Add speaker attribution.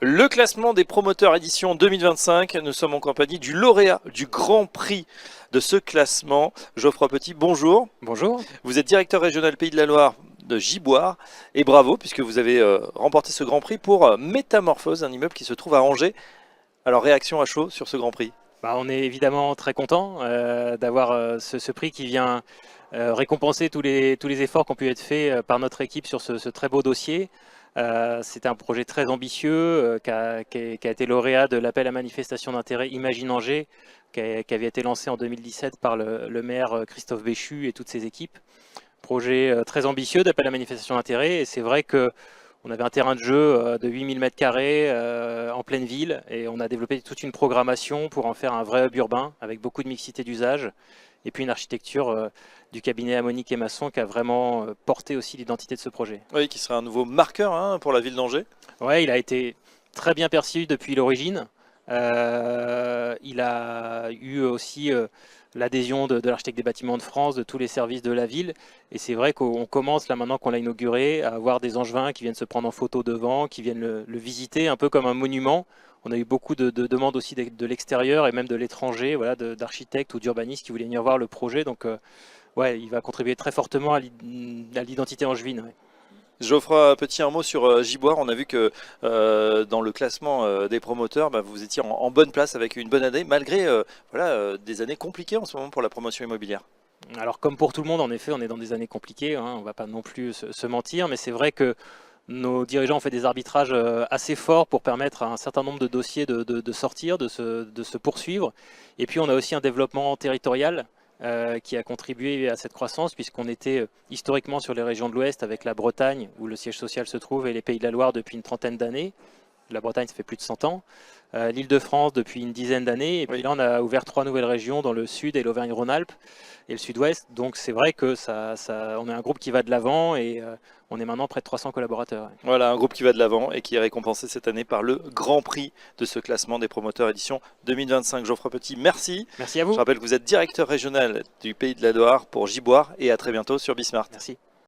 Speaker 1: Le classement des promoteurs édition 2025, nous sommes en compagnie du lauréat du Grand Prix de ce classement, Geoffroy Petit, bonjour.
Speaker 2: Bonjour.
Speaker 1: Vous êtes directeur régional Pays de la Loire de Giboire et bravo puisque vous avez remporté ce Grand Prix pour Métamorphose, un immeuble qui se trouve à Angers. Alors réaction à chaud sur ce Grand Prix?
Speaker 2: On est évidemment très content d'avoir ce prix qui vient récompenser tous les efforts qui ont pu être faits par notre équipe sur ce très beau dossier. C'est un projet très ambitieux qui a été lauréat de l'appel à manifestation d'intérêt Imagine Angers, qui avait été lancé en 2017 par le maire Christophe Béchu et toutes ses équipes. Projet très ambitieux d'appel à manifestation d'intérêt, et c'est vrai que on avait un terrain de jeu de 8000 m² en pleine ville, et on a développé toute une programmation pour en faire un vrai hub urbain avec beaucoup de mixité d'usage, et puis une architecture du cabinet Amonique et Masson qui a vraiment porté aussi l'identité de ce projet.
Speaker 1: Oui, qui serait un nouveau marqueur pour la ville d'Angers.
Speaker 2: Ouais, il a été très bien perçu depuis l'origine. Il a eu aussi l'adhésion de l'architecte des bâtiments de France, de tous les services de la ville. Et c'est vrai qu'on commence, là maintenant qu'on l'a inauguré, à avoir des Angevins qui viennent se prendre en photo devant, qui viennent le visiter un peu comme un monument. On a eu beaucoup de demandes aussi de l'extérieur et même de l'étranger, voilà, d'architectes ou d'urbanistes qui voulaient venir voir le projet. Donc ouais, il va contribuer très fortement à l'identité angevine. Ouais.
Speaker 1: Geoffroy Petit, un mot sur Giboire. On a vu que dans le classement des promoteurs, vous étiez en bonne place avec une bonne année, malgré des années compliquées en ce moment pour la promotion immobilière.
Speaker 2: Alors comme pour tout le monde, en effet, on est dans des années compliquées, hein, on ne va pas non plus se mentir, mais c'est vrai que nos dirigeants ont fait des arbitrages assez forts pour permettre à un certain nombre de dossiers de sortir, de se poursuivre. Et puis on a aussi un développement territorial qui a contribué à cette croissance, puisqu'on était historiquement sur les régions de l'Ouest avec la Bretagne, où le siège social se trouve, et les Pays de la Loire depuis une trentaine d'années. La Bretagne, ça fait plus de 100 ans. L'Île-de-France depuis une dizaine d'années. Et puis là, on a ouvert 3 nouvelles régions dans le sud et l'Auvergne-Rhône-Alpes et le sud-ouest. Donc c'est vrai que on est un groupe qui va de l'avant, et on est maintenant près de 300 collaborateurs.
Speaker 1: Voilà, un groupe qui va de l'avant et qui est récompensé cette année par le Grand Prix de ce classement des promoteurs édition 2025. Geoffroy Petit, merci.
Speaker 2: Merci à vous.
Speaker 1: Je rappelle que vous êtes directeur régional du Pays de la Loire pour Giboire et à très bientôt sur Bismart.
Speaker 2: Merci.